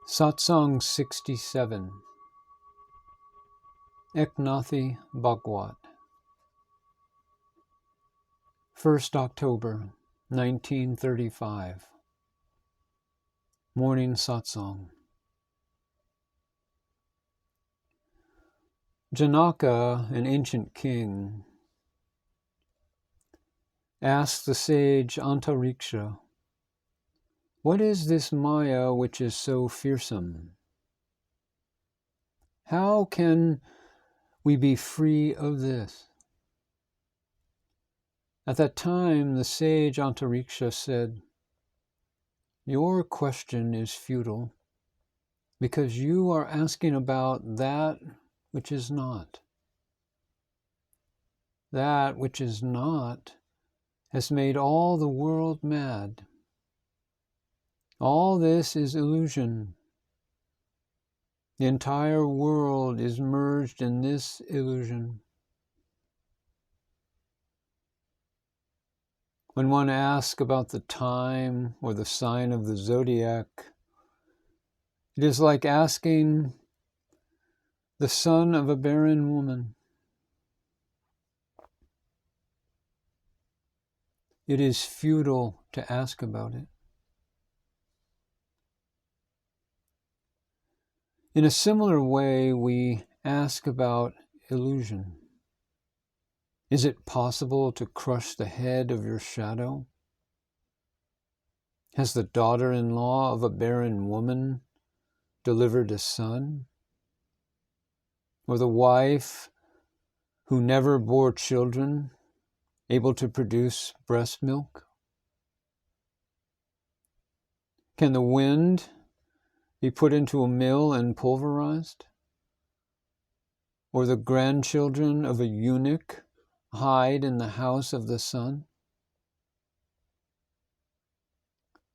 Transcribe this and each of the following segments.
Satsang-67 Eknathi Bhagwat 1st October 1935 Morning Satsang. Janaka, an ancient king, asked the sage Antariksha, "What is this Maya which is so fearsome? How can we be free of this?" At that time, the sage Antariksha said, "Your question is futile, because you are asking about that which is not. That which is not has made all the world mad. All this is illusion. The entire world is merged in this illusion." When one asks about the time or the sign of the zodiac, it is like asking the son of a barren woman. It is futile to ask about it. In a similar way, we ask about illusion. Is it possible to crush the head of your shadow? Has the daughter-in-law of a barren woman delivered a son? Or the wife who never bore children able to produce breast milk? Can the wind be put into a mill and pulverized? Or the grandchildren of a eunuch hide in the house of the sun?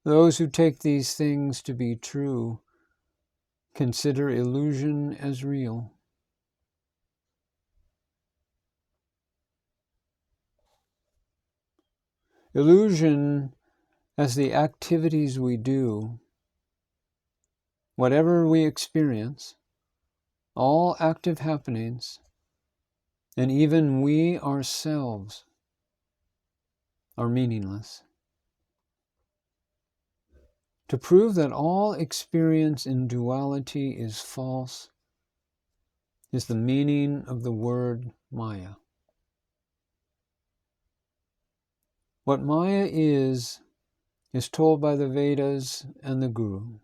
Those who take these things to be true consider illusion as real. Illusion as the activities we do, whatever we experience, all active happenings, and even we ourselves are meaningless. To prove that all experience in duality is false is the meaning of the word Maya. What Maya is told by the Vedas and the Guru.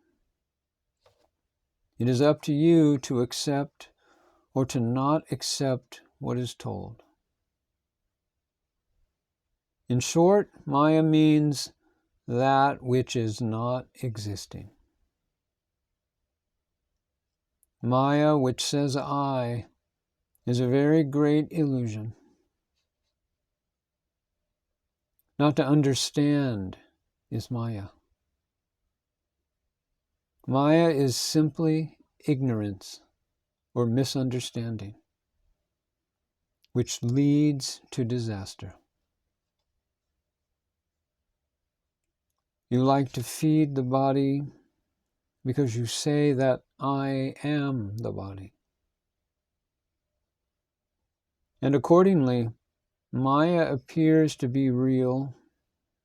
It is up to you to accept or to not accept what is told. In short, Maya means that which is not existing. Maya, which says I, is a very great illusion. Not to understand is Maya. Maya is simply ignorance or misunderstanding, which leads to disaster. You like to feed the body because you say that I am the body. And accordingly, Maya appears to be real,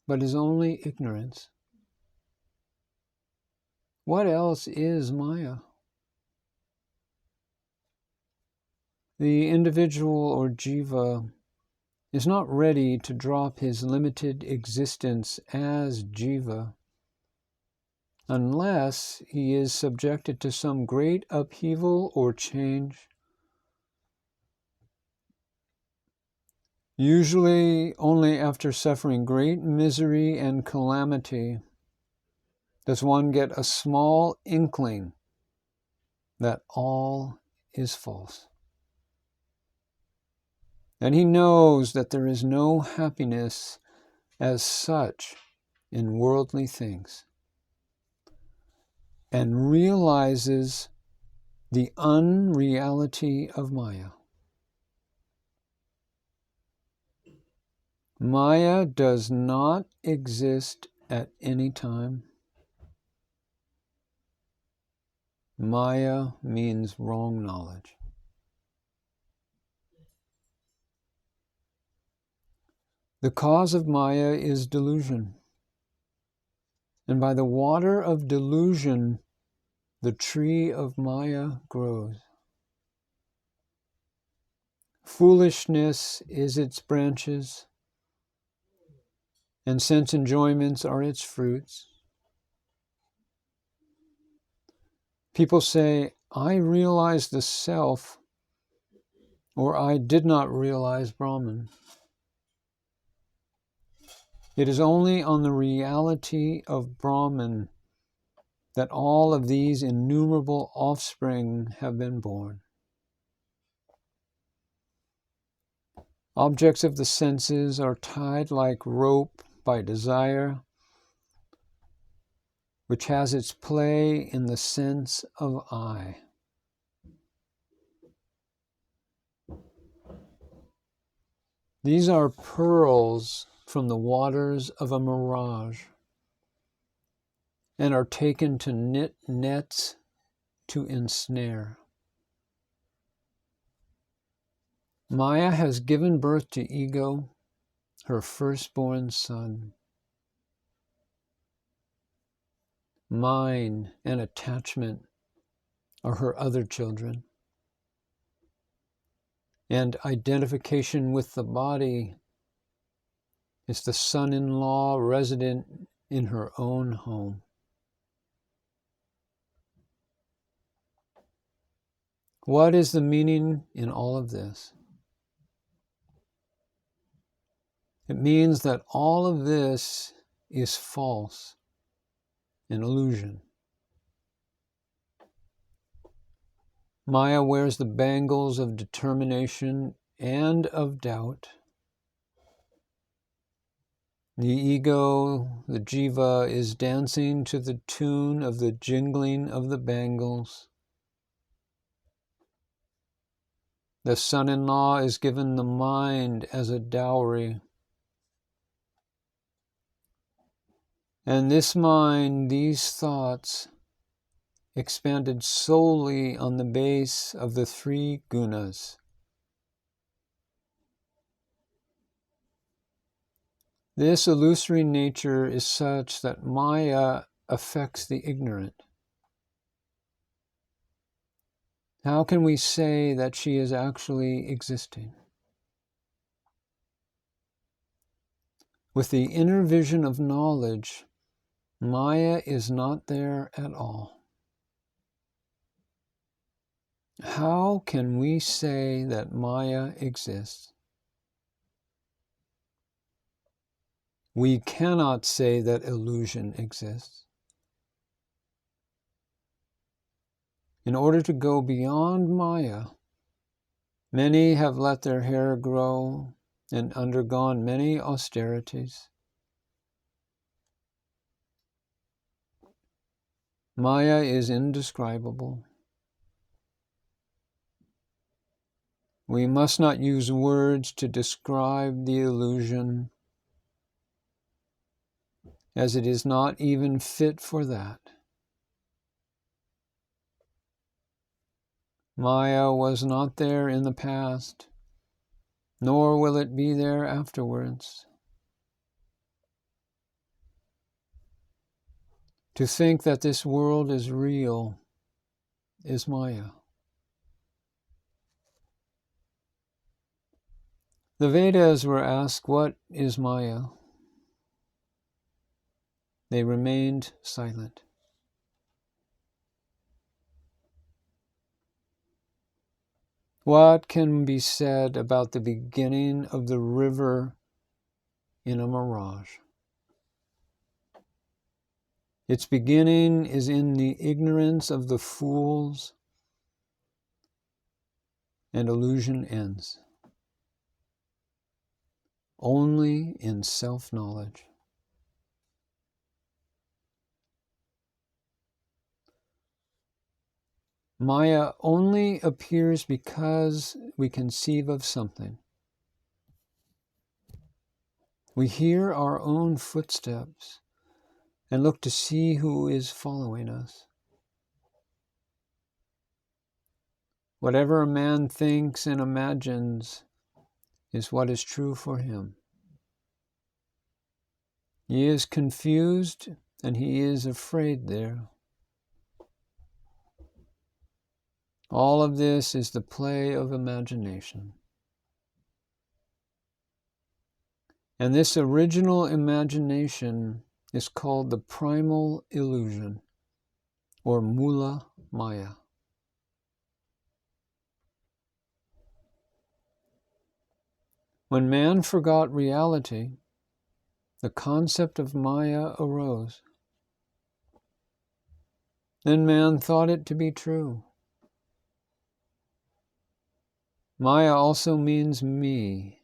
but is only ignorance. What else is Maya? The individual or jiva is not ready to drop his limited existence as jiva unless he is subjected to some great upheaval or change. Usually only after suffering great misery and calamity does one get a small inkling that all is false. And he knows that there is no happiness as such in worldly things, and realizes the unreality of Maya. Maya does not exist at any time. Maya means wrong knowledge. The cause of Maya is delusion. And by the water of delusion, the tree of Maya grows. Foolishness is its branches, and sense enjoyments are its fruits. People say, I realized the self, or I did not realize Brahman. It is only on the reality of Brahman that all of these innumerable offspring have been born. Objects of the senses are tied like rope by desire, which has its play in the sense of I. These are pearls from the waters of a mirage, and are taken to knit nets to ensnare. Maya has given birth to ego, her firstborn son. Mine and attachment are her other children. And identification with the body is the son-in-law resident in her own home. What is the meaning in all of this? It means that all of this is false, an illusion. Maya wears the bangles of determination and of doubt. The ego, the jiva, is dancing to the tune of the jingling of the bangles. The son-in-law is given the mind as a dowry. And this mind, these thoughts, expanded solely on the base of the three gunas. This illusory nature is such that Maya affects the ignorant. How can we say that she is actually existing? With the inner vision of knowledge, Maya is not there at all. How can we say that Maya exists? We cannot say that illusion exists. In order to go beyond Maya, many have let their hair grow and undergone many austerities. Maya is indescribable. We must not use words to describe the illusion, as it is not even fit for that. Maya was not there in the past, nor will it be there afterwards. To think that this world is real is Maya. The Vedas were asked, what is Maya? They remained silent. What can be said about the beginning of the river in a mirage? Its beginning is in the ignorance of the fools, and illusion ends only in self-knowledge. Maya only appears because we conceive of something. We hear our own footsteps and look to see who is following us. Whatever a man thinks and imagines is what is true for him. He is confused and he is afraid there. All of this is the play of imagination. And this original imagination is called the primal illusion, or Mula Maya. When man forgot reality, the concept of Maya arose. Then man thought it to be true. Maya also means me.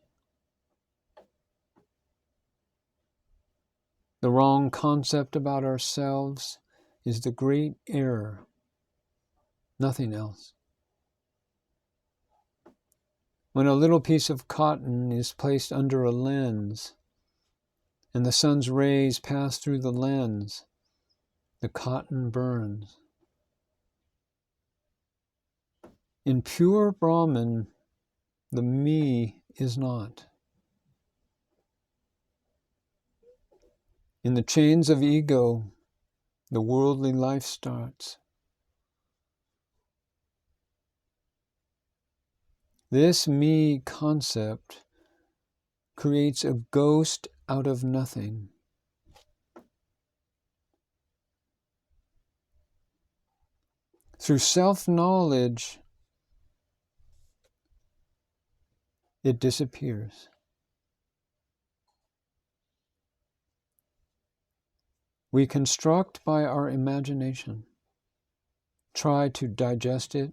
The wrong concept about ourselves is the great error, nothing else. When a little piece of cotton is placed under a lens and the sun's rays pass through the lens, the cotton burns. In pure Brahman, the me is not. In the chains of ego, the worldly life starts. This me concept creates a ghost out of nothing. Through self-knowledge, it disappears. We construct by our imagination, try to digest it,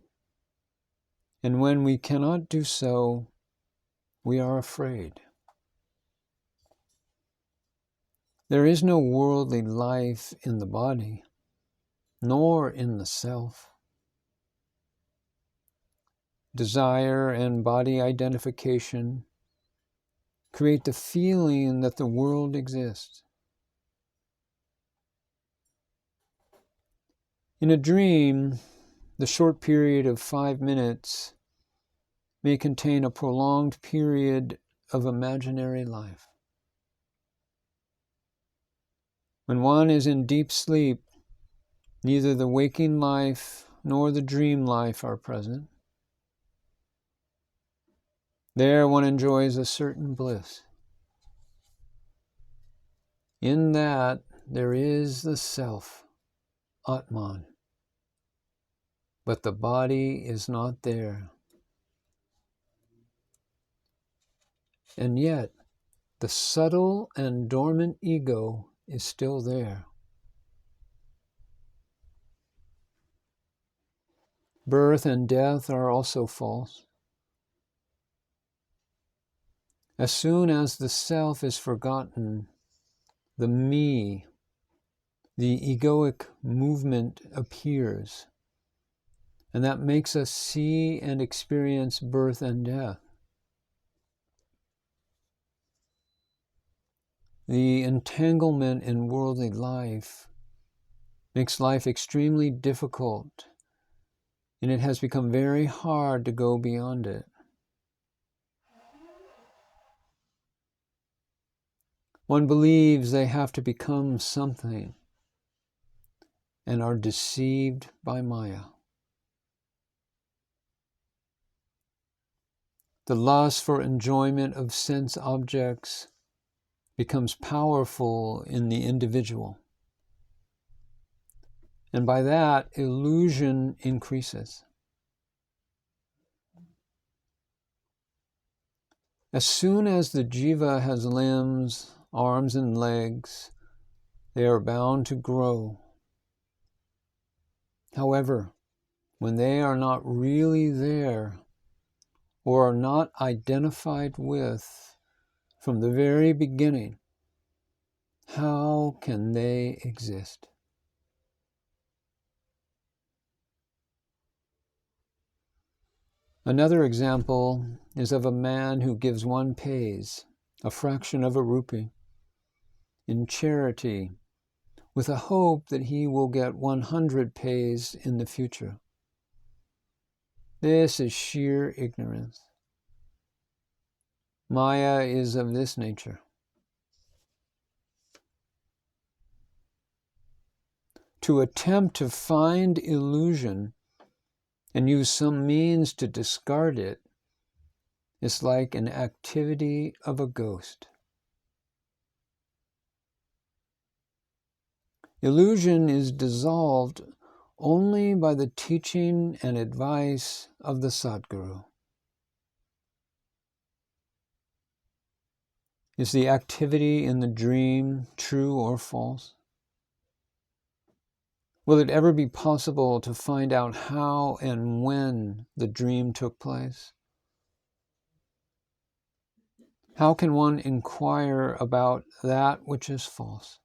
and when we cannot do so, we are afraid. There is no worldly life in the body, nor in the self. Desire and body identification create the feeling that the world exists. In a dream, the short period of 5 minutes may contain a prolonged period of imaginary life. When one is in deep sleep, neither the waking life nor the dream life are present. There one enjoys a certain bliss. In that there is the self, Atman. But the body is not there. And yet, the subtle and dormant ego is still there. Birth and death are also false. As soon as the self is forgotten, the me, the egoic movement appears, and that makes us see and experience birth and death. The entanglement in worldly life makes life extremely difficult, and it has become very hard to go beyond it. One believes they have to become something and are deceived by Maya. The lust for enjoyment of sense objects becomes powerful in the individual. And by that, illusion increases. As soon as the jiva has limbs, arms and legs, they are bound to grow. However, when they are not really there, or are not identified with from the very beginning, how can they exist? Another example is of a man who gives 1 paise, a fraction of a rupee, in charity, with a hope that he will get 100 paise in the future. This is sheer ignorance. Maya is of this nature. To attempt to find illusion and use some means to discard it is like an activity of a ghost. Illusion is dissolved only by the teaching and advice of the Sadguru. Is the activity in the dream true or false? Will it ever be possible to find out how and when the dream took place? How can one inquire about that which is false?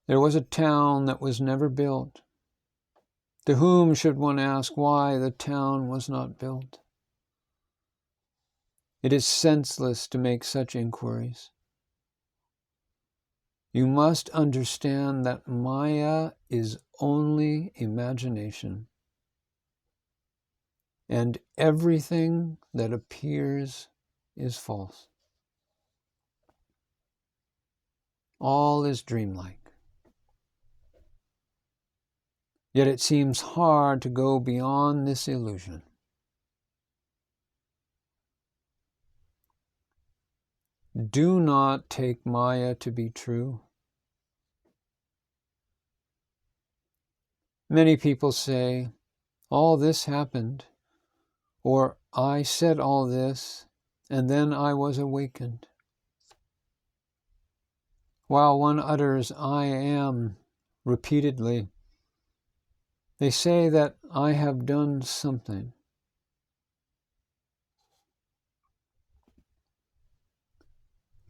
There was a town that was never built. To whom should one ask why the town was not built? It is senseless to make such inquiries. You must understand that Maya is only imagination, and everything that appears is false. All is dreamlike. Yet it seems hard to go beyond this illusion. Do not take Maya to be true. Many people say, all this happened, or I said all this, and then I was awakened. While one utters I am repeatedly, they say that I have done something.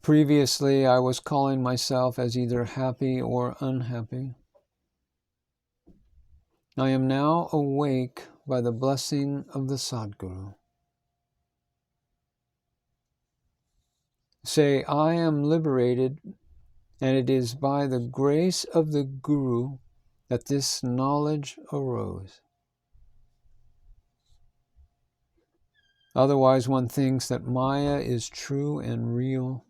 Previously, I was calling myself as either happy or unhappy. I am now awake by the blessing of the Sadguru. Say, I am liberated, and it is by the grace of the Guru that this knowledge arose. Otherwise, one thinks that Maya is true and real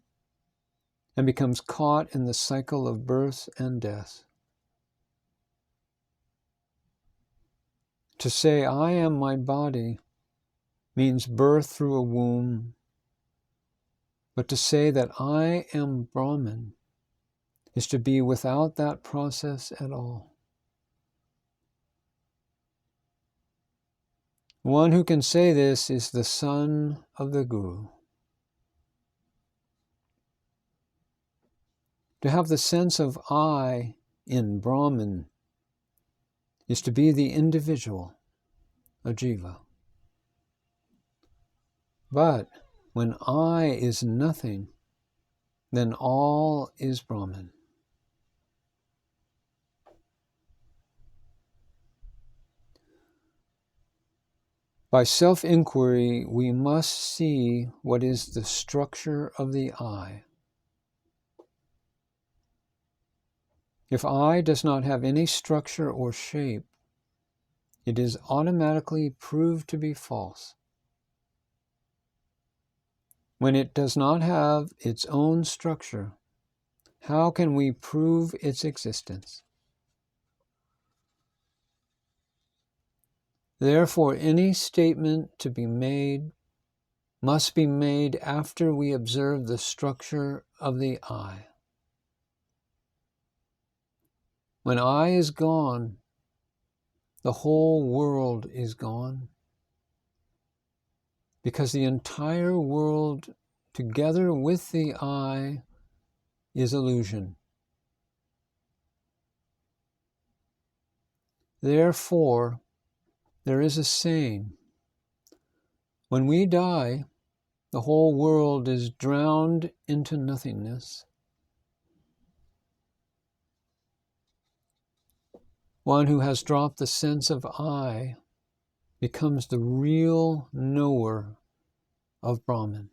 and becomes caught in the cycle of birth and death. To say, I am my body, means birth through a womb, but to say that I am Brahman is to be without that process at all. One who can say this is the son of the Guru. To have the sense of I in Brahman is to be the individual, a jiva. But when I is nothing, then all is Brahman. By self-inquiry, we must see what is the structure of the I. If I does not have any structure or shape, it is automatically proved to be false. When it does not have its own structure, how can we prove its existence? Therefore, any statement to be made must be made after we observe the structure of the I. When I is gone, the whole world is gone, because the entire world, together with the I, is illusion. Therefore, there is a saying, when we die, the whole world is drowned into nothingness. One who has dropped the sense of I becomes the real knower of Brahman.